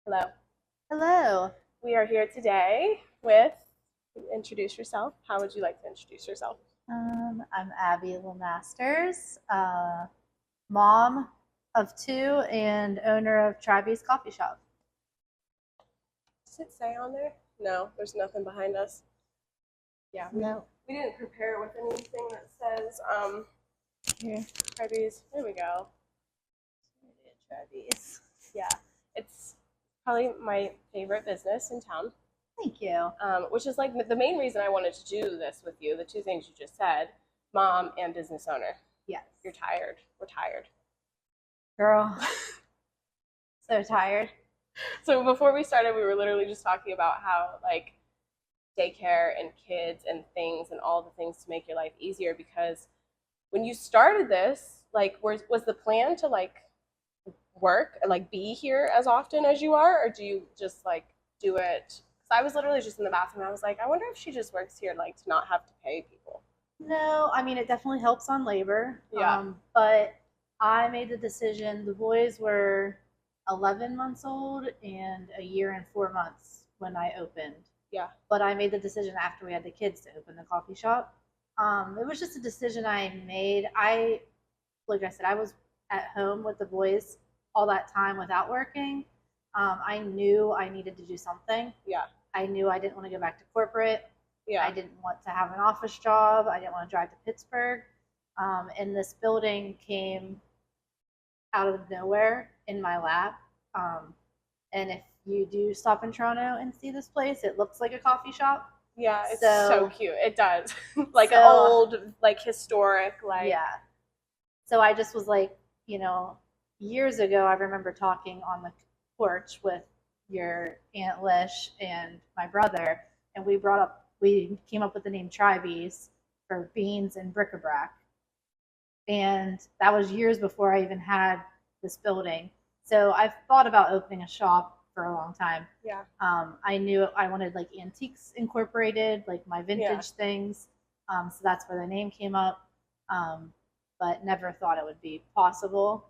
Hello. Hello. We are here today with, introduce yourself. How would you like to introduce yourself? I'm Abby Lemasters, mom of two and owner of Tribe's Coffee Shop. Does it say on there? No, there's nothing behind us. Yeah, No. we didn't prepare with anything that says, Here. Harvey's. There we go. Tribe's. Yeah, it's probably my favorite business in town. Thank you. Which is like the main reason I wanted to do this with you. The two things you just said, mom and business owner. Yes. You're tired. We're tired. Girl. So tired. So before we started, we were literally just talking about how like daycare and kids and things and all the things to make your life easier. Because when you started this, like, was the plan to like work and like be here as often as you are, or do you just like do it? Because I was literally just in the bathroom. And I was like, I wonder if she just works here like to not have to pay people. No, I mean, it definitely helps on labor. Yeah. But I made the decision. The boys were 11 months old and a year and 4 months when I opened. Yeah. But I made the decision after we had the kids to open the coffee shop. It was just a decision I made. Like I said, I was at home with the boys all that time without working. I knew I needed to do something. Yeah. I knew I didn't want to go back to corporate. Yeah. I didn't want to have an office job. I didn't want to drive to Pittsburgh. And this building came out of nowhere in my lap. And if you do stop in Toronto and see this place, it looks like a coffee shop. Yeah, it's so cute. It does. Like old, like historic, like. Yeah. So I just was like, years ago, I remember talking on the porch with your Aunt Lish and my brother, and we came up with the name Tribe's for beans and bric-a-brac. And that was years before I even had this building. So I've thought about opening a shop for a long time. Yeah. I knew I wanted like antiques incorporated, like my vintage things. So that's where the name came up. But never thought it would be possible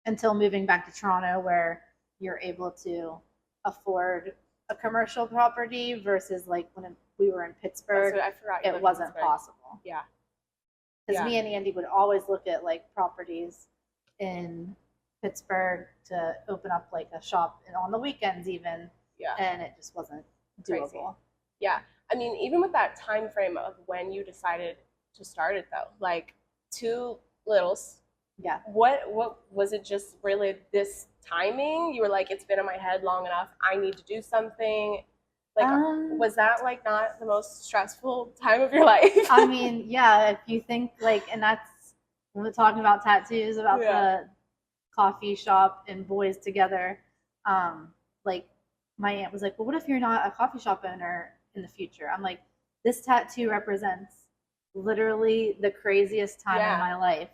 until moving back to Toronto, where you're able to afford a commercial property versus like when we were in Pittsburgh, I forgot it wasn't possible. Yeah. Because me and Andy would always look at like properties in Pittsburgh to open up like a shop and on the weekends even. Yeah. And it just wasn't doable. Crazy. Yeah. I mean, even with that time frame of when you decided to start it though, like two littles. Yeah. What was it, just really this timing? You were like, it's been in my head long enough. I need to do something. Like, was that like not the most stressful time of your life? I mean, yeah, if you think like, and that's when we're talking about tattoos, about the coffee shop and boys together. Like my aunt was like, well, what if you're not a coffee shop owner in the future? I'm like, this tattoo represents literally the craziest time in my life.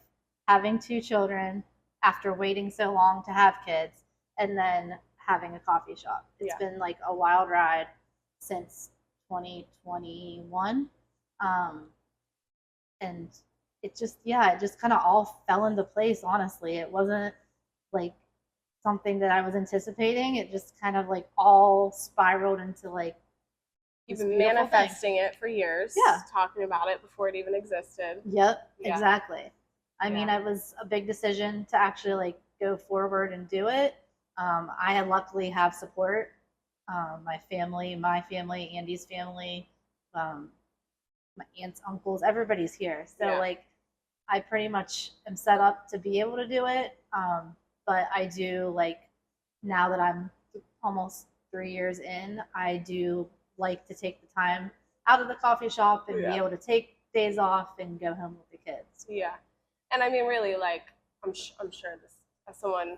Having two children after waiting so long to have kids and then having a coffee shop. It's been like a wild ride since 2021. And it just kind of all fell into place, honestly. It wasn't like something that I was anticipating. It just kind of like all spiraled into like, you've been manifesting it for years. Yeah. Talking about it before it even existed. Yep, exactly. I mean, it was a big decision to actually like go forward and do it. I luckily have support. My family, Andy's family, my aunts, uncles, everybody's here. So like, I pretty much am set up to be able to do it. But I do like, now that I'm almost 3 years in, I do like to take the time out of the coffee shop and be able to take days off and go home with the kids. Yeah. And I mean, really, like, I'm sure this, as someone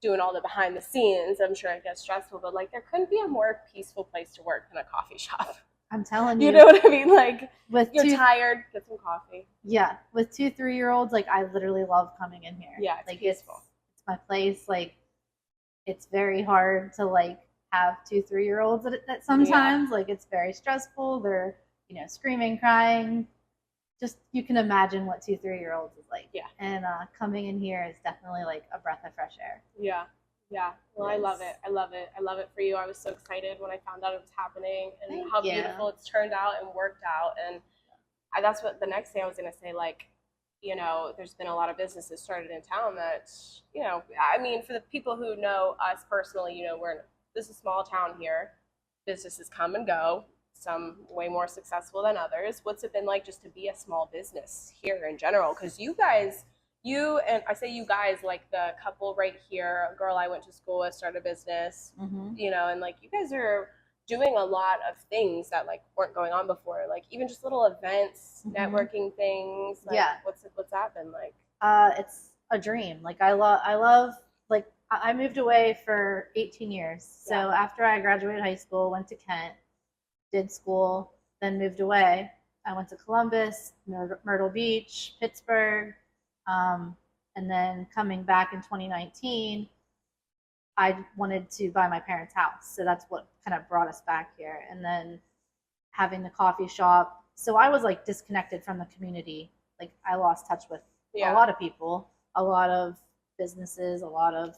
doing all the behind the scenes, I'm sure it gets stressful, but like, there couldn't be a more peaceful place to work than a coffee shop. I'm telling you. You know what I mean? Like, with you're tired, get some coffee. Yeah. With 2 3-year-olds, like, I literally love coming in here. Yeah. It's like, peaceful. It's my place. Like, it's very hard to like have 2 3-year-olds at sometimes. Like, it's very stressful. They're, screaming, crying. Just, you can imagine what 2 3-year-olds is like. Yeah. And coming in here is definitely like a breath of fresh air. Yeah. Yeah. Well, I love it. Yes. I love it. I love it for you. I was so excited when I found out it was happening and Thank how you. beautiful it's turned out and worked out. And that's what the next thing I was going to say. Like, there's been a lot of businesses started in town that, I mean, for the people who know us personally, this is a small town here. Businesses come and go, some way more successful than others. What's it been like just to be a small business here in general? Because you and I say you guys, like the couple right here, a girl I went to school with started a business, and like you guys are doing a lot of things that like weren't going on before, like even just little events, networking things. Like, Yeah. What's that been like? It's a dream. Like I love like I moved away for 18 years. So after I graduated high school, went to Kent, did school, then moved away. I went to Columbus, Myrtle Beach, Pittsburgh, and then coming back in 2019, I wanted to buy my parents' house. So that's what kind of brought us back here. And then having the coffee shop. So I was like disconnected from the community. Like I lost touch with a lot of people, a lot of businesses, a lot of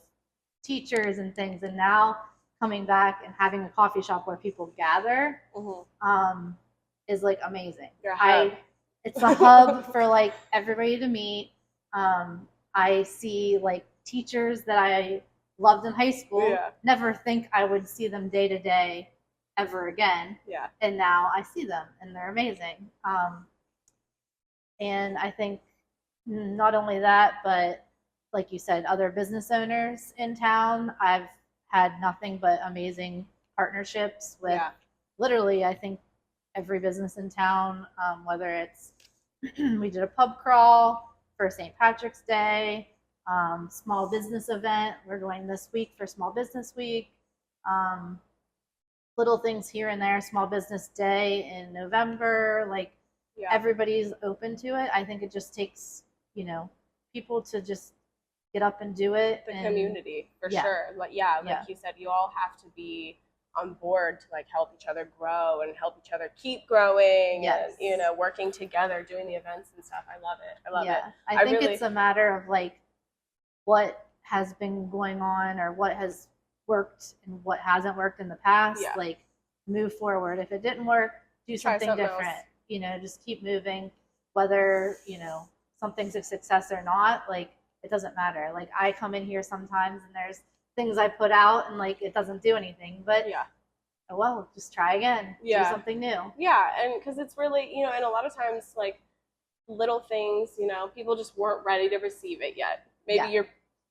teachers and things. And now coming back and having a coffee shop where people gather is like amazing. It's a hub for like everybody to meet. I see like teachers that I loved in high school, never think I would see them day to day ever again. Yeah. And now I see them and they're amazing. And I think not only that, but like you said, other business owners in town, I've had nothing but amazing partnerships with literally, I think, every business in town, whether it's we did a pub crawl for St. Patrick's Day, small business event. We're going this week for Small Business Week. Little things here and there, Small Business Day in November. Like everybody's open to it. I think it just takes, people to just get up and do it. The community, for sure. Like you said, you all have to be on board to like help each other grow and help each other keep growing and working together, doing the events and stuff. I love it. I love it. I think it's a matter of like what has been going on or what has worked and what hasn't worked in the past. Like move forward. If it didn't work, do something different. Else. Just keep moving. Whether something's a success or not, like it doesn't matter. Like I come in here sometimes and there's things I put out and like it doesn't do anything, but oh well, just try again. Do something new. And because it's really and a lot of times like little things, people just weren't ready to receive it yet. Maybe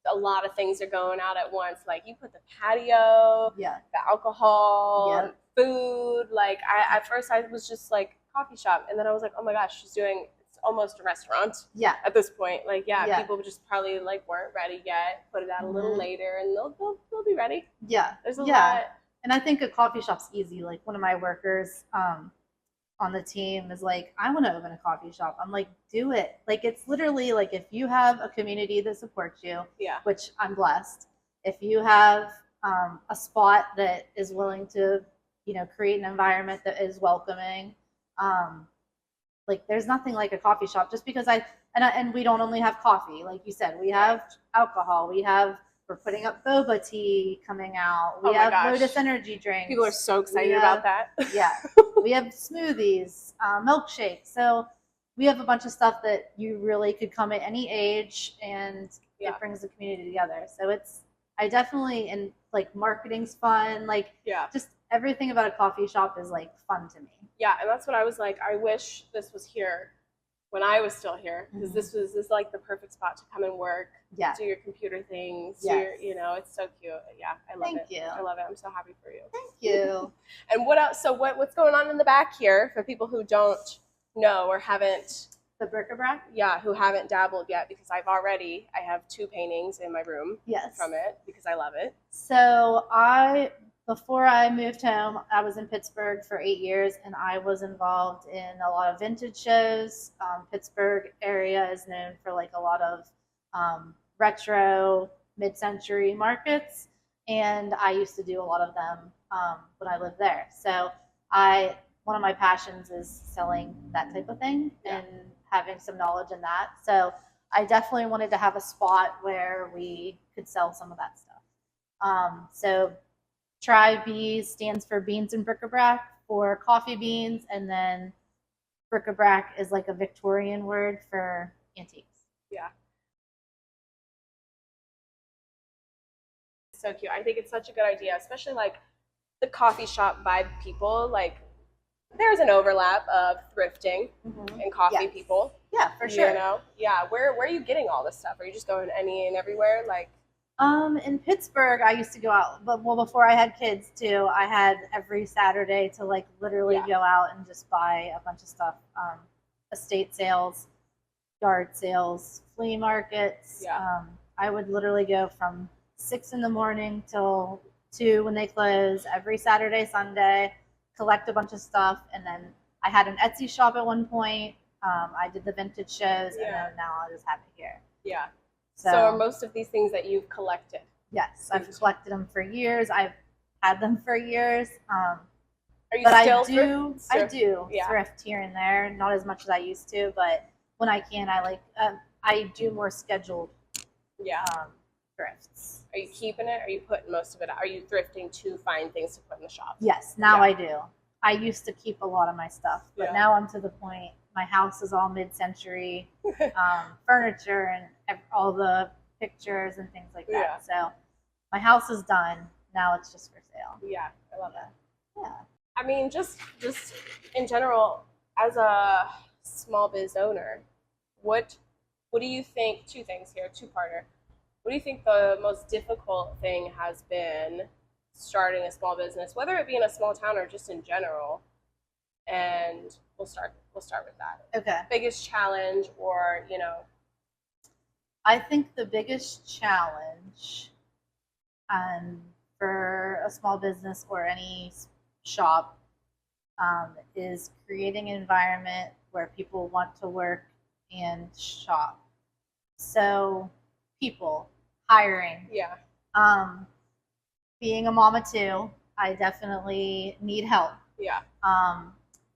a lot of things are going out at once. Like you put the patio, the alcohol, food. Like at first I was just like coffee shop, and then I was like, oh my gosh, she's doing almost a restaurant at this point. Like people just probably like weren't ready yet, put it out a little later and they'll be ready. There's a lot. And I think a coffee shop's easy. Like one of my workers on the team is like, I want to open a coffee shop. I'm like, do it. Like it's literally like if you have a community that supports you, which I'm blessed, if you have a spot that is willing to create an environment that is welcoming, like there's nothing like a coffee shop. Just because and we don't only have coffee, like you said, we have alcohol, we're putting up boba tea coming out, we have Lotus energy drinks. People are so excited about that. We have smoothies, milkshakes. So we have a bunch of stuff that you really could come at any age, and it brings the community together. So I definitely, and like marketing's fun, like just everything about a coffee shop is like fun to me. And that's what I was like, I wish this was here when I was still here, because this is like the perfect spot to come and work, do your computer things, it's so cute. I love it. Thank you. I love it. I'm so happy for you. Thank you. And what else? So what's going on in the back here for people who don't know or haven't the bric-a-brac? Who haven't dabbled yet, because I have 2 paintings in my room from it because I love it. So before I moved home, I was in Pittsburgh for 8 years, and I was involved in a lot of vintage shows. Pittsburgh area is known for like a lot of retro mid-century markets, and I used to do a lot of them when I lived there. So one of my passions is selling that type of thing and having some knowledge in that. So I definitely wanted to have a spot where we could sell some of that stuff. So Tri-B stands for beans and bric-a-brac for coffee beans, and then bric-a-brac is like a Victorian word for antiques. Yeah. So cute. I think it's such a good idea, especially like the coffee shop vibe people. Like, there's an overlap of thrifting and coffee Yes. people. Yeah, for sure. You know, yeah. Where are you getting all this stuff? Are you just going any and everywhere? Like, In Pittsburgh, I used to go out, but well, before I had kids too, I had every Saturday to like literally Yeah. go out and just buy a bunch of stuff. Estate sales, yard sales, flea markets. Yeah. I would literally go from 6 in the morning till 2 when they close every Saturday, Sunday, collect a bunch of stuff, and then I had an Etsy shop at one point. I did the vintage shows, and Yeah. then now I just have it here. Yeah. So are most of these things that you've collected? yes, I've collected them for years. I've had them for years. Are you But still I do Yeah. thrift here and there, not as much as I used to, but when I can, I do more scheduled Yeah. thrifts. Are you keeping it? Or are you putting most of it out? Are you thrifting to find things to put in the shop? Yes, now Yeah. I do. I used to keep a lot of my stuff, but Yeah. now I'm to the point. My house is all mid-century furniture and all the pictures and things like that. Yeah. So my house is done. Now it's just for sale. Yeah, I love it. Yeah. I mean, just in general, as a small biz owner, what do you think? Two things here, two-parter. What do you think the most difficult thing has been starting a small business, whether it be in a small town or just in general? And we'll start with that. Okay. Biggest challenge, or I think the biggest challenge for a small business or any shop is creating an environment where people want to work and shop. So, people, hiring. Yeah. Being a mama too, I definitely need help. Yeah.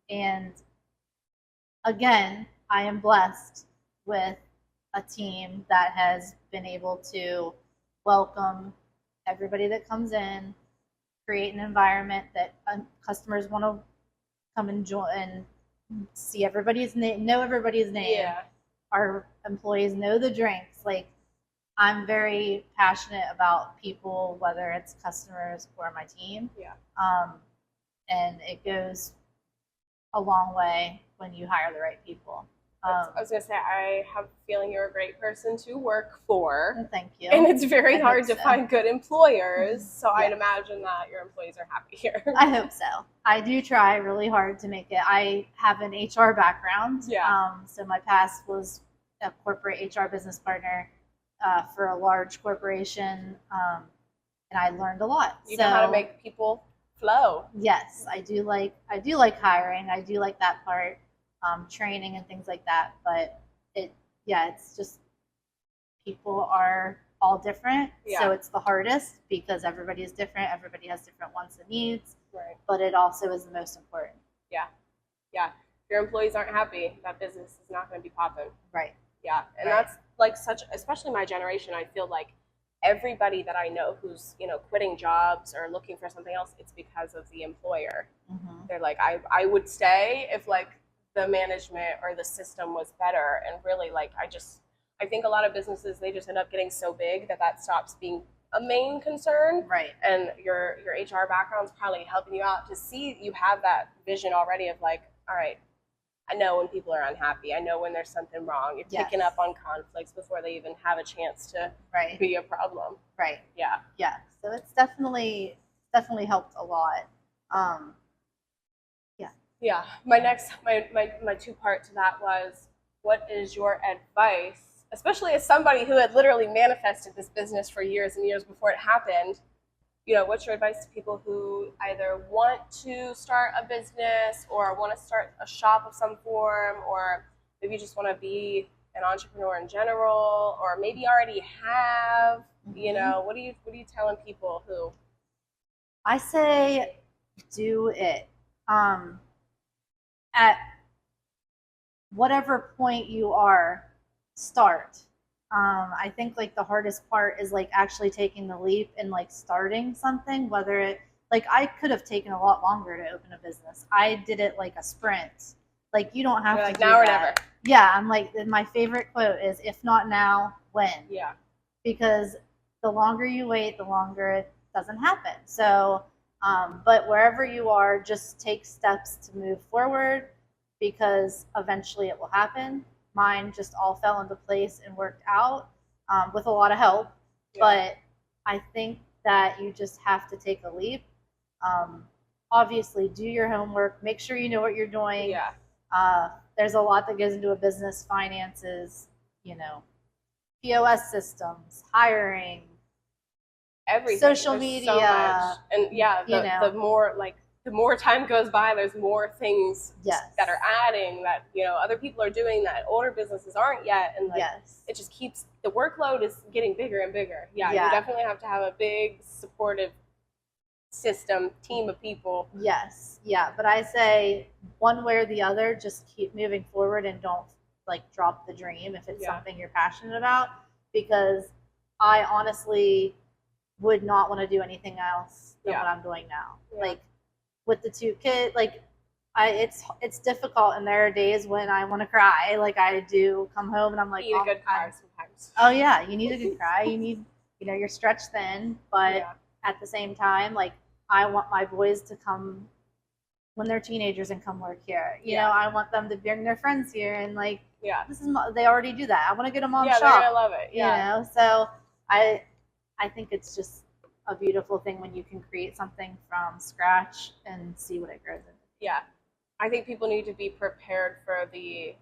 And again, I am blessed with a team that has been able to welcome everybody that comes in, create an environment that customers want to come and join and see everybody's name, know everybody's name. Yeah. Our employees know the drinks. Like, I'm very passionate about people, whether it's customers or my team. Yeah. And it goes a long way when you hire the right people. I was gonna say, I have a feeling you're a great person to work for. Thank you. And it's very I hard hope to so. find good employers, so Yeah. I'd imagine that your employees are happy here. I hope so. I do try really hard to make it. I have an HR background. Yeah. So my past was a corporate HR business partner for a large corporation, and I learned a lot. You know how to make people flow. Yes, I do like hiring. I do like that part, training and things like that. But it's just people are all different. Yeah. So it's the hardest because everybody is different. Everybody has different wants and needs. Right. But it also is the most important. Yeah. Yeah. If your employees aren't happy, that business is not going to be popping. Right. Yeah. And Right. that's like especially my generation, I feel like everybody that I know who's, quitting jobs or looking for something else, it's because of the employer. Mm-hmm. They're like, I would stay if like the management or the system was better. And really, like, I think a lot of businesses, they just end up getting so big that stops being a main concern. Right. And your HR background's probably helping you out to see you have that vision already of like, all right, I know when people are unhappy. I know when there's something wrong. You're Yes. picking up on conflicts before they even have a chance to Right. be a problem. Right. Yeah. Yeah. So it's definitely helped a lot. Yeah. My two-part to that was, what is your advice, especially as somebody who had literally manifested this business for years and years before it happened? What's your advice to people who either want to start a business or want to start a shop of some form, or maybe just want to be an entrepreneur in general, or maybe already have, Mhm. what are you telling people who? I say do it. At whatever point you are, start. I think like the hardest part is like actually taking the leap and like starting something, whether it like I could have taken a lot longer to open a business. I did it like a sprint. Like you don't have You're to like do now or that. never. Yeah, I'm like my favorite quote is if not now, when? Yeah. Because the longer you wait, the longer it doesn't happen. So, but wherever you are, just take steps to move forward because eventually it will happen. Mine just all fell into place and worked out with a lot of help. Yeah. But I think that you just have to take a leap. Obviously, do your homework, make sure you know what you're doing. Yeah. There's a lot that goes into a business, finances, you know, POS systems, hiring, Everything. social There's media, so much. And yeah, the more time goes by, there's more things that are adding that, you know, other people are doing that older businesses aren't yet. And like it just keeps the workload is getting bigger and bigger. Yeah, you definitely have to have a big supportive system, team of people. Yes. Yeah. But I say one way or the other, just keep moving forward and don't like drop the dream if it's something you're passionate about, because I honestly would not want to do anything else than what I'm doing now. Like with the 2 kids, like it's difficult, and there are days when I want to cry. Like I do come home and I'm like, you need a good cry sometimes. Oh yeah, you need a good cry. You need, you know, you're stretched thin, but at the same time, like I want my boys to come when they're teenagers and come work here. You know, I want them to bring their friends here and like this is they already do that. I want to get a mom shop. Yeah, they're gonna love it. Yeah, you know, so I think it's just a beautiful thing when you can create something from scratch and see what it grows into. Yeah, I think people need to be prepared for the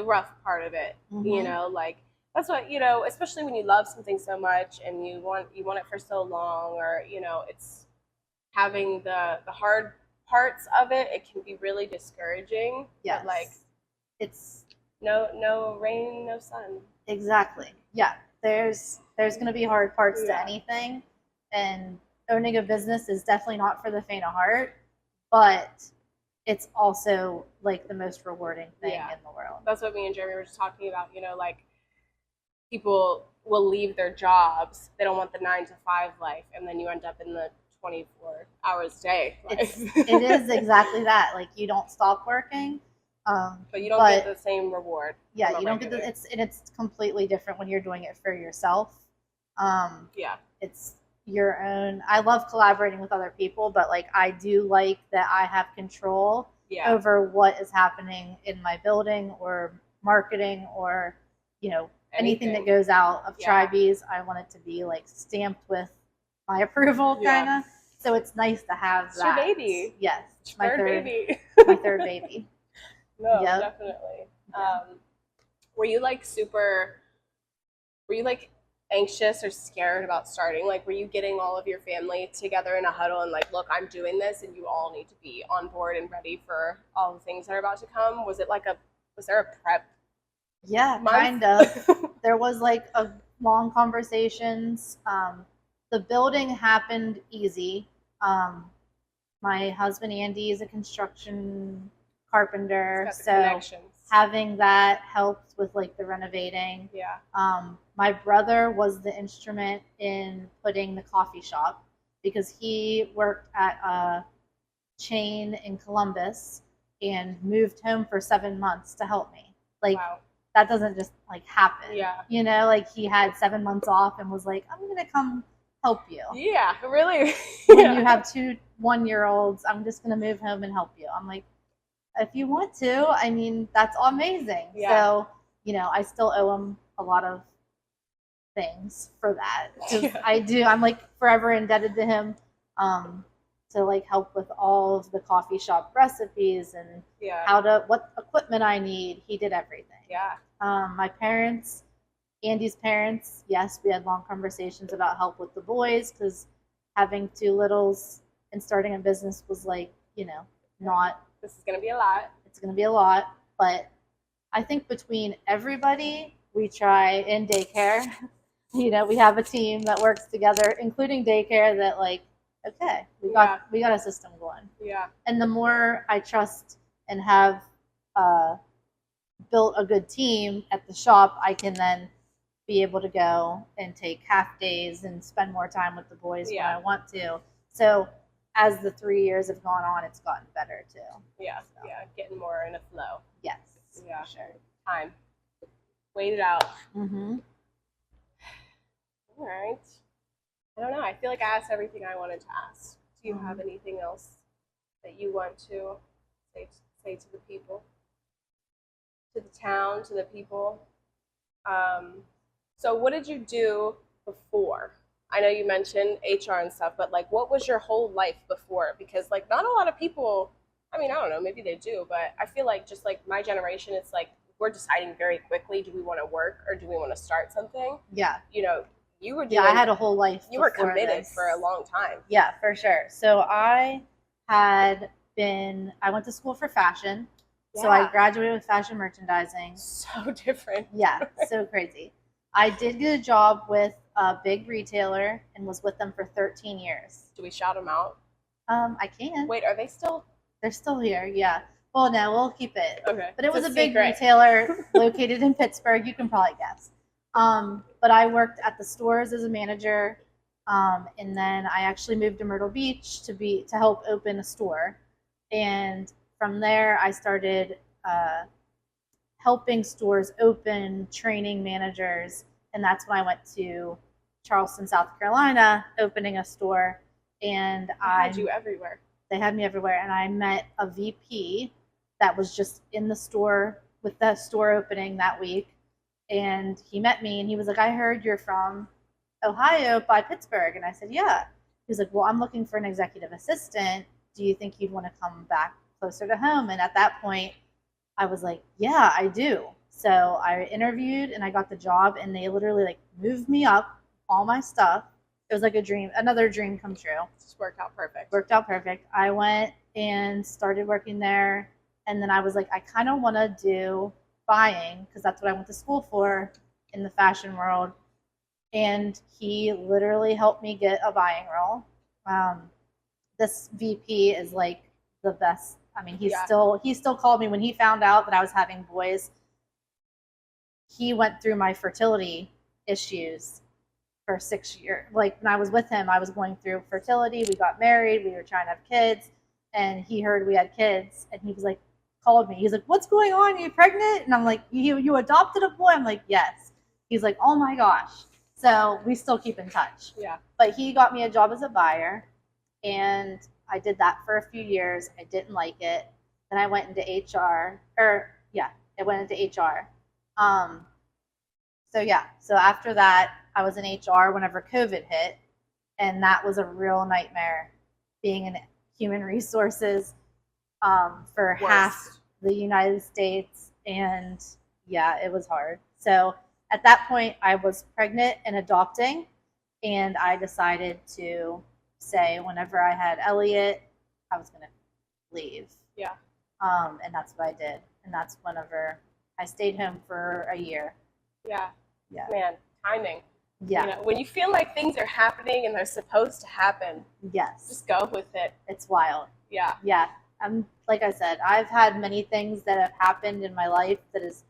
rough part of it. You know, like that's what, you know, especially when you love something so much and you want it for so long, or you know, it's having the hard parts of it. It can be really discouraging. Yeah, like it's no rain, no sun. Exactly. Yeah, there's going to be hard parts to anything, and owning a business is definitely not for the faint of heart, but it's also like the most rewarding thing in the world. That's what me and Jeremy were just talking about. You know, like people will leave their jobs, they don't want the 9 to 5 life, and then you end up in the 24 hours a day life. It is exactly that. Like you don't stop working. But you don't get the same reward. Yeah, you don't get it's completely different when you're doing it for yourself. It's your own. I love collaborating with other people, but like I do like that I have control over what is happening in my building or marketing or, you know, anything that goes out of Tribees. I want it to be like stamped with my approval, kind of. So it's nice to have that. Your baby. Yes, it's my third baby. My third baby. No, definitely. Were you like anxious or scared about starting? Like, were you getting all of your family together in a huddle and like, look, I'm doing this and you all need to be on board and ready for all the things that are about to come? Was there a prep? Yeah, kind of. There was like a long conversations. The building happened easy. My husband Andy is a construction carpenter, so having that helped with like the renovating. My brother was the instrument in putting the coffee shop because he worked at a chain in Columbus and moved home for 7 months to help me. Like that doesn't just like happen. You know, like he had 7 months off and was like, I'm gonna come help you. Yeah, really. When you have 2 1-year-olds, I'm just gonna move home and help you. I'm like, if you want to, I mean, that's amazing. So, you know, I still owe him a lot of things for that. I do. I'm like forever indebted to him to like help with all of the coffee shop recipes and what equipment I need. He did everything. My parents, Andy's parents, yes, we had long conversations about help with the boys because having 2 littles and starting a business was like, you know, not. This is going to be a lot. It's going to be a lot, but I think between everybody, we try in daycare, you know, we have a team that works together, including daycare, that like, okay, we got a system going. And the more I trust and have built a good team at the shop, I can then be able to go and take half days and spend more time with the boys when I want to. So as the 3 years have gone on, it's gotten better too. Yeah, so. Getting more in a flow. Yes, for sure. Time. Wait it out. Mm-hmm. All right. I don't know. I feel like I asked everything I wanted to ask. Do you have anything else that you want to say to the people, to the town, to the people? So what did you do before? I know you mentioned HR and stuff, but like, what was your whole life before? Because like, not a lot of people, I mean, I don't know, maybe they do, but I feel like just like my generation, it's like, we're deciding very quickly, do we want to work or do we want to start something? Yeah. You know, you were doing, I had a whole life. You were committed for a long time. Yeah, for sure. So I went to school for fashion. Yeah. So I graduated with fashion merchandising. So different. Yeah, so crazy. I did get a job with a big retailer and was with them for 13 years. Do we shout them out? I can. Wait, are they still? They're still here, yeah. Well, no, we'll keep it. Okay. But it was a big retailer located in Pittsburgh. You can probably guess. But I worked at the stores as a manager, and then I actually moved to Myrtle Beach to help open a store. And from there, I started helping stores open, training managers, and that's when I went to Charleston, South Carolina, opening a store. And I had you everywhere. They had me everywhere, and I met a VP that was just in the store with the store opening that week. And he met me, and he was like, I heard you're from Ohio by Pittsburgh. And I said, yeah. He was like, well, I'm looking for an executive assistant. Do you think you'd want to come back closer to home? And at that point, I was like, yeah, I do. So I interviewed, and I got the job, and they literally like moved me up all my stuff. It was like a dream, another dream come true. It just worked out perfect. Worked out perfect. I went and started working there. And then I was like, I kind of want to do buying because that's what I went to school for in the fashion world. And he literally helped me get a buying role. This VP is like the best. I mean, he still called me when he found out that I was having boys. He went through my fertility issues for 6 years. Like when I was with him, I was going through fertility. We got married. We were trying to have kids, and he heard we had kids, and he was like, called me. He's like, "What's going on? Are you pregnant?" And I'm like, "You adopted a boy?" I'm like, "Yes." He's like, "Oh my gosh." So we still keep in touch. Yeah. But he got me a job as a buyer, and I did that for a few years. I didn't like it. Then I went into HR. I went into HR. So after that, I was in HR whenever COVID hit, and that was a real nightmare being in human resources for half the United States. And yeah, it was hard. So at that point, I was pregnant and adopting, and I decided to say whenever I had Elliot, I was going to leave. Yeah. And that's what I did. And that's whenever I stayed home for a year. Yeah. Yeah. Man, timing. Yeah. You know, when you feel like things are happening and they're supposed to happen, yes, just go with it. It's wild. Yeah. Yeah. Like I said, I've had many things that have happened in my life that is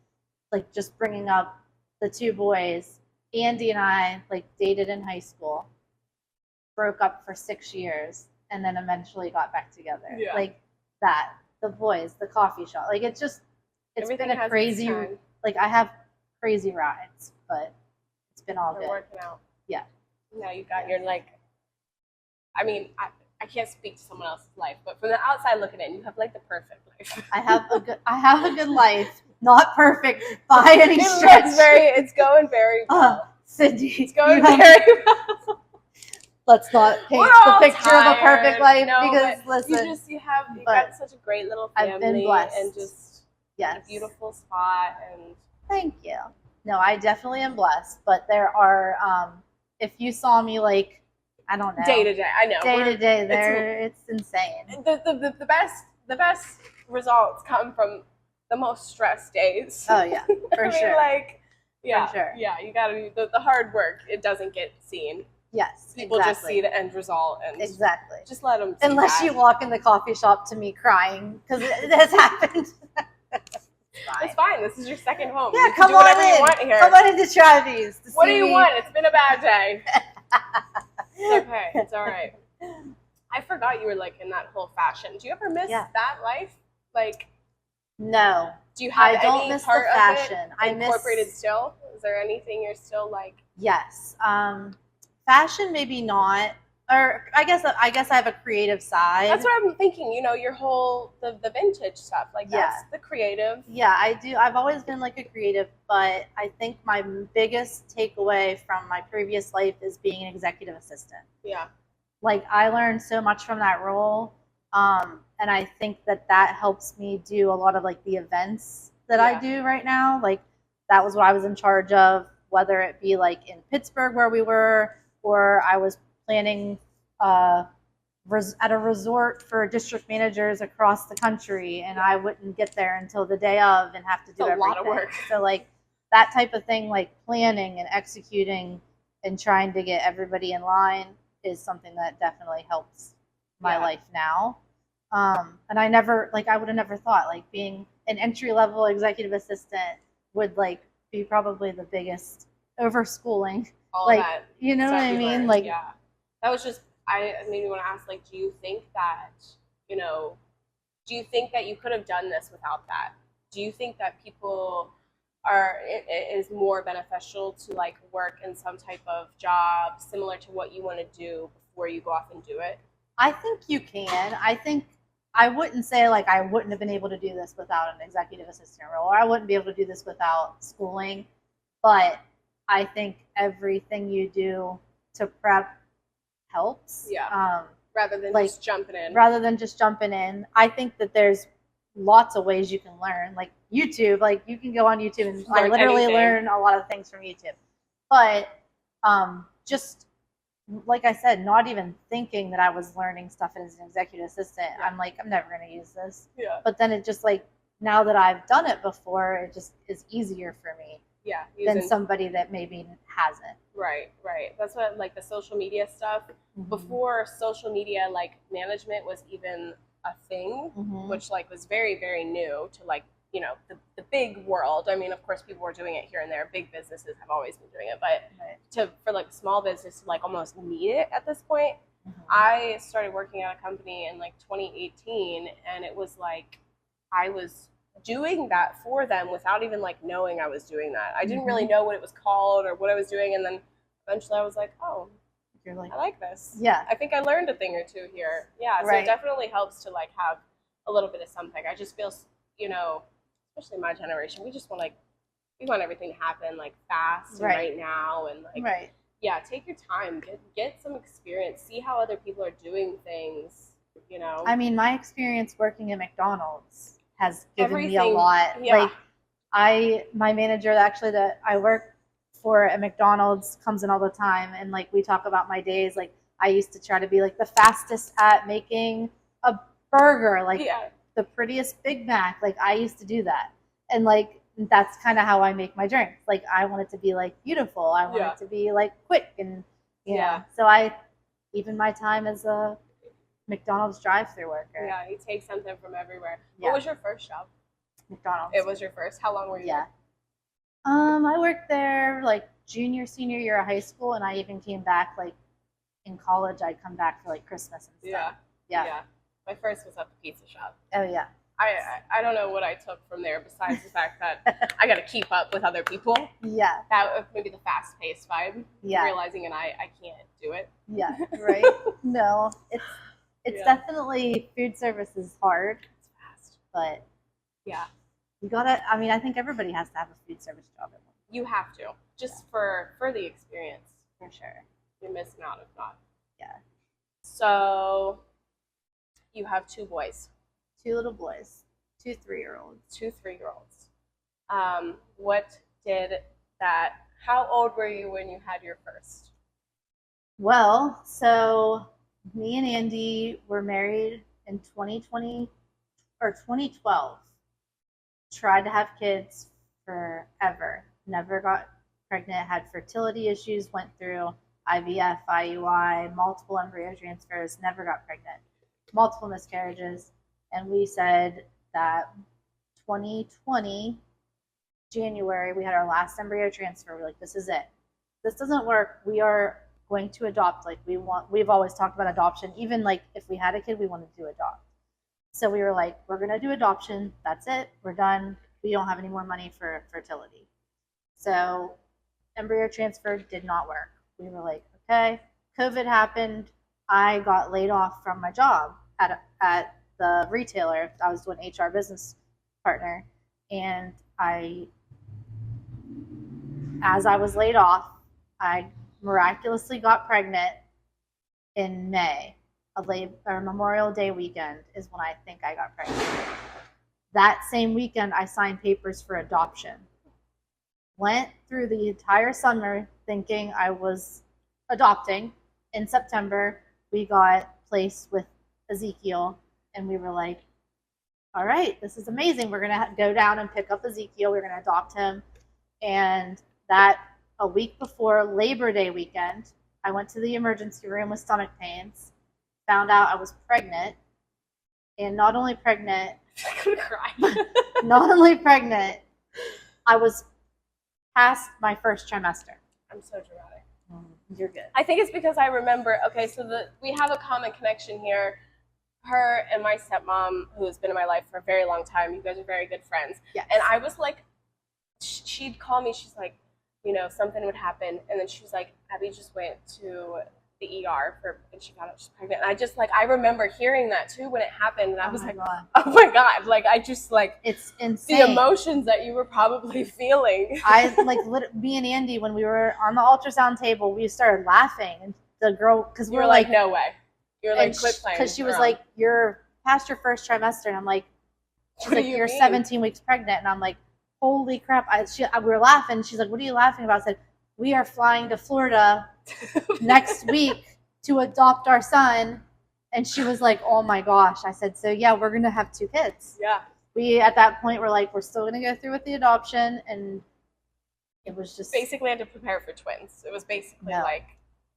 like just bringing up the two boys. Andy and I like dated in high school, broke up for 6 years, and then eventually got back together. Yeah. Like that, the boys, the coffee shop. Like it's Everything been a crazy, like I have crazy rides, but it's been all good. Working out. Yeah. Now you got your like, I mean, I can't speak to someone else's life, but from the outside looking in, you have like the perfect life. I have a good life. Not perfect by any stretch. It's going very well. Cindy, it's going very well. Let's not paint the picture of a perfect life because listen, you got such a great little family. I've been blessed. And just a beautiful spot. And thank you. No, I definitely am blessed, but there are if you saw me like I don't know day to day, I know day to day, it's insane. The best results come from the most stressed days. Oh yeah, for sure. Like, yeah, for sure. Yeah, you gotta be the hard work. It doesn't get seen. Yes, people just see the end result, and just let them. Unless you walk in the coffee shop to me crying because it has happened. It's fine. This is your second home. Yeah, You can come do whatever on you in. want here. Come on in to Travis. What do you want? It's been a bad day. It's okay. It's all right. I forgot you were like in that whole fashion. Do you ever miss that life? Like, no. Do you have I don't any miss part the fashion. of it incorporated still? Is there anything you're still like? Yes. Fashion, maybe not. Or I guess I have a creative side. That's what I'm thinking. You know, your whole the vintage stuff. Like that's the creative. Yeah, I do. I've always been like a creative, but I think my biggest takeaway from my previous life is being an executive assistant. Yeah. Like I learned so much from that role, and I think that helps me do a lot of like the events that I do right now. Like that was what I was in charge of, whether it be like in Pittsburgh where we were, or I was planning at a resort for district managers across the country, and I wouldn't get there until the day of and have to do everything. A lot of work. So like that type of thing, like planning and executing and trying to get everybody in line is something that definitely helps my life now. And I would have never thought like being an entry level executive assistant would like be probably the biggest overschooling. All like that you know what I mean? Learned. Like that was just I made me want to ask, like, do you think that you could have done this without that? Do you think that people it is more beneficial to like work in some type of job similar to what you want to do before you go off and do it? I think you can. I think I wouldn't say like I wouldn't have been able to do this without an executive assistant role, or I wouldn't be able to do this without schooling. But I think everything you do to prep helps. Yeah. Rather than just jumping in. Rather than just jumping in. I think that there's lots of ways you can learn. Like YouTube, like you can go on YouTube and I literally learn a lot of things from YouTube. But just like I said, not even thinking that I was learning stuff as an executive assistant, I'm like, I'm never going to use this. Yeah. But then it just like, now that I've done it before, it just is easier for me. Yeah. Than somebody that maybe hasn't. Right. That's what, like the social media stuff. Mm-hmm. Before social media, like management was even a thing, which like was very, very new to like, you know, the big world. I mean, of course, people were doing it here and there. Big businesses have always been doing it, but for like a small business to like almost need it at this point, I started working at a company in like 2018, and it was like I was doing that for them without even like knowing I was doing that. I didn't really know what it was called or what I was doing, and then eventually I was like, oh, I like this. Yeah. I think I learned a thing or two here. Yeah, so it definitely helps to like have a little bit of something. I just feel, you know, especially my generation, we just want we want everything to happen like fast and right now, and like yeah, take your time, get some experience, see how other people are doing things, you know. I mean, my experience working at McDonald's has given me a lot. Like my manager actually that I work for at McDonald's comes in all the time, and like we talk about my days. Like I used to try to be like the fastest at making a burger, like the prettiest Big Mac. Like I used to do that, and like that's kind of how I make my drinks. Like I want it to be like beautiful. I want it to be like quick, and you know. So even my time as a McDonald's drive-thru worker. Yeah, you take something from everywhere. What was your first job? McDonald's. It was your first. How long were you there? I worked there like junior, senior year of high school, and I even came back like in college. I'd come back for like Christmas and stuff. Yeah. My first was at the pizza shop. Oh yeah. I don't know what I took from there besides the fact that I got to keep up with other people. Yeah. That was maybe the fast-paced vibe. Yeah. Realizing I can't do it. Yeah. Right. No, it's definitely, food service is hard. It's fast. But yeah. You gotta, I mean, I think everybody has to have a food service job. You have to, just for the experience. For sure. You're missing out if not. Yeah. So, you have 2 boys. 2 little boys. 2 3-year-olds. 2 3-year-olds. What did that, how old were you when you had your first? Well, so me and Andy were married in 2020 or 2012. Tried to have kids forever. Never got pregnant, had fertility issues, went through IVF, IUI, multiple embryo transfers, never got pregnant. Multiple miscarriages. And we said that 2020 January, we had our last embryo transfer. We're like, this is it. This doesn't work. We are going to adopt. Like we've always talked about adoption. Even like if we had a kid, we wanted to adopt. So we were like, we're going to do adoption. That's it. We're done. We don't have any more money for fertility. So embryo transfer did not work. We were like, okay. COVID happened. I got laid off from my job at the retailer. I was doing HR business partner. And as I was laid off, I miraculously got pregnant in May. Memorial Day weekend is when I think I got pregnant. That same weekend, I signed papers for adoption. Went through the entire summer thinking I was adopting. In September, we got placed with Ezekiel, and we were like, all right, this is amazing. We're going to go down and pick up Ezekiel. We're going to adopt him. And that a week before Labor Day weekend, I went to the emergency room with stomach pains, found out I was pregnant, and not only pregnant, I could cry. not only pregnant, I was past my first trimester. I'm so dramatic. You're good. I think it's because I remember, okay, so we have a common connection here. Her and my stepmom, who has been in my life for a very long time, you guys are very good friends. Yes. And I was like, she'd call me, she's like, you know, something would happen. And then she was like, Abby just went to the ER and she found out she's pregnant. And I just like, I remember hearing that too when it happened. And I was like, God. oh my God. Like, I just like, it's insane. The emotions that you were probably feeling. I like, me and Andy, when we were on the ultrasound table, we started laughing. And the girl, because we were like, no way. You're like, quit playing. Because she was like, you're past your first trimester. And I'm like, she's like, you're 17 weeks pregnant. And I'm like, holy crap. We were laughing. She's like, what are you laughing about? I said, we are flying to Florida next week to adopt our son. And she was like, oh my gosh. I said, so yeah, we're going to have 2 kids. Yeah. We, at that point, were like, we're still going to go through with the adoption. And it was just. Basically, I had to prepare for twins. It was basically like.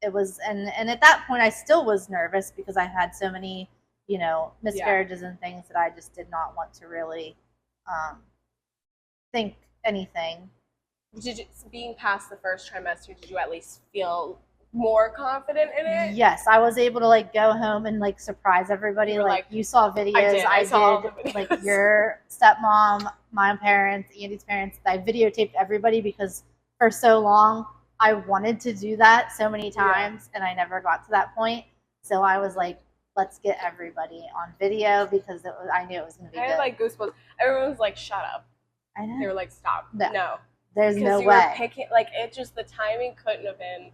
It was, and at that point, I still was nervous because I had so many, you know, miscarriages and things that I just did not want to really think anything. Being past the first trimester, did you at least feel more confident in it? Yes, I was able to like go home and like surprise everybody. Like you saw videos, I did like your stepmom, my parents, Andy's parents. I videotaped everybody because for so long I wanted to do that so many times and I never got to that point. So I was like, let's get everybody on video because I knew it was going to be good. I had like goosebumps. Everyone was like, shut up. I know. They were like, stop. No. There's no way. Were picking, like, it just, the timing couldn't have been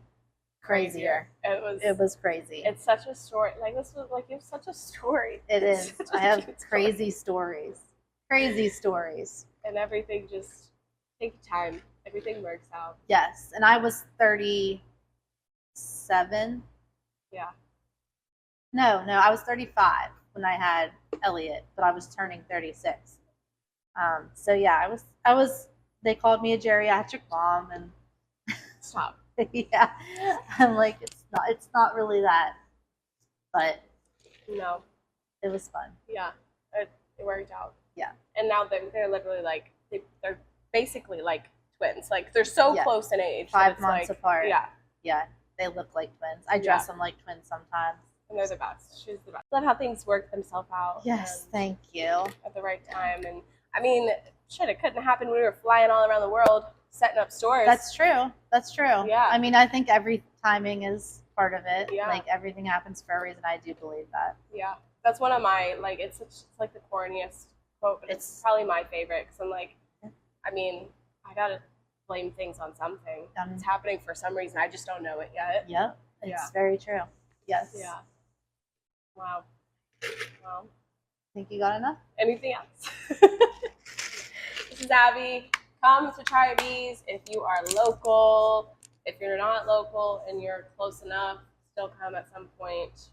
crazier. It was crazy. It's such a story. Like, this was like, you have such a story. It is. I have crazy stories. Crazy stories. And everything just takes time. Everything works out. Yes. And I was 37. Yeah. No, I was 35 when I had Elliot, but I was turning 36. So yeah, I was. They called me a geriatric mom, and stop. Yeah, I'm like, it's not really that, but no, it was fun. Yeah, it worked out. Yeah, and now they're literally like they're basically like twins. Like they're so close in age. 5 months apart. Yeah, they look like twins. I dress them like twins sometimes. And they're the best. She's the best. Love how things work themselves out. Yes, thank you. At the right time. And I mean, shit, it couldn't happen when we were flying all around the world, setting up stores. That's true. Yeah. I mean, I think every timing is part of it. Yeah. Like everything happens for a reason. I do believe that. Yeah. That's one of my, like, it's like the corniest quote, but it's probably my favorite. Because I'm like, I mean, I got to blame things on something. It's happening for some reason. I just don't know it yet. Yep. It's very true. Yes. Yeah. Wow. Well, think you got enough? Anything else? This is Abby. Come to Try Bees if you are local. If you're not local and you're close enough, still come at some point.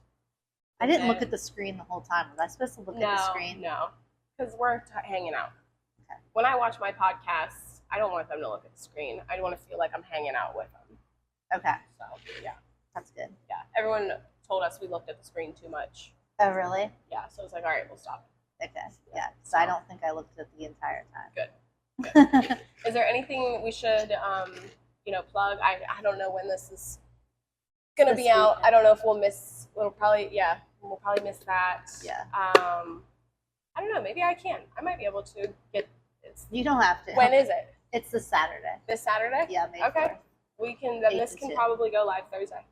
I didn't look at the screen the whole time. Was I supposed to look at the screen? No, because we're hanging out. Okay. When I watch my podcasts, I don't want them to look at the screen. I want to feel like I'm hanging out with them. Okay. So, yeah. That's good. Yeah. Everyone told us we looked at the screen too much. Oh, really? Yeah. So it's like, all right, we'll stop. Okay. Yeah. So I don't think I looked at the entire Good. time. Is there anything we should, plug? I don't know when this is gonna This be out. weekend. I don't know if we'll miss. We'll probably miss that. Yeah. I don't know. Maybe I can. I might be able to get. You don't have to. When is it? It's this Saturday. This Saturday? Yeah, May Okay. 4th. We can. Then 8 this to can 2. probably go live Thursday.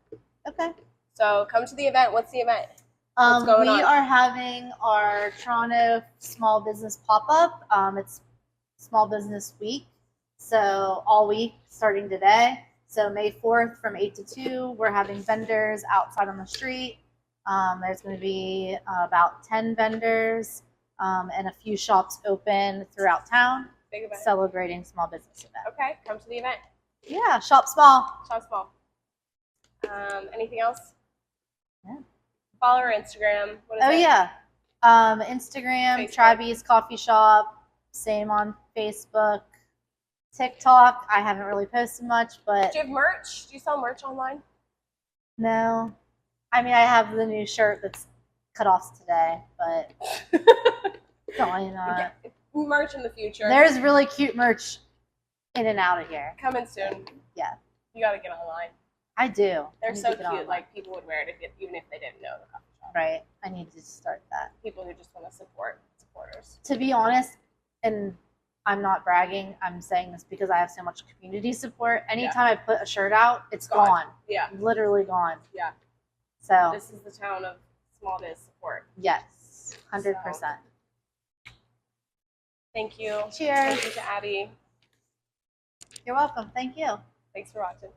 Okay. So come to the event. What's the event? What's going on? We are having our Toronto Small Business Pop-Up. It's Small Business Week, so all week starting today. So May 4th from 8 to 2, we're having vendors outside on the street. There's going to be about 10 vendors and a few shops open throughout town. Big event. Celebrating small business event. Okay, come to the event. Yeah, shop small. Shop small. Anything else? Yeah. Follow our Instagram. What is it? Yeah. Instagram, Facebook. Tribe's Coffee Shop. Same on Facebook. TikTok, I haven't really posted much, but Do you have merch? Do you sell merch online? no. I mean, I have the new shirt that's cut off today, but probably not. Yeah, merch in the future. There's really cute merch in and out of here. Coming soon. Yeah. You got to get online. I do. They're so cute. Like, people would wear it even if they didn't know the coffee shop. Right. I need to start that. People who just want to support supporters. To be honest, and I'm not bragging, I'm saying this because I have so much community support. Anytime I put a shirt out, it's gone. Yeah. Literally gone. Yeah. So this is the town of small biz support. yes, 100%. Thank you. Cheers. Thank you to Abby. You're welcome. Thank you. Thanks for watching.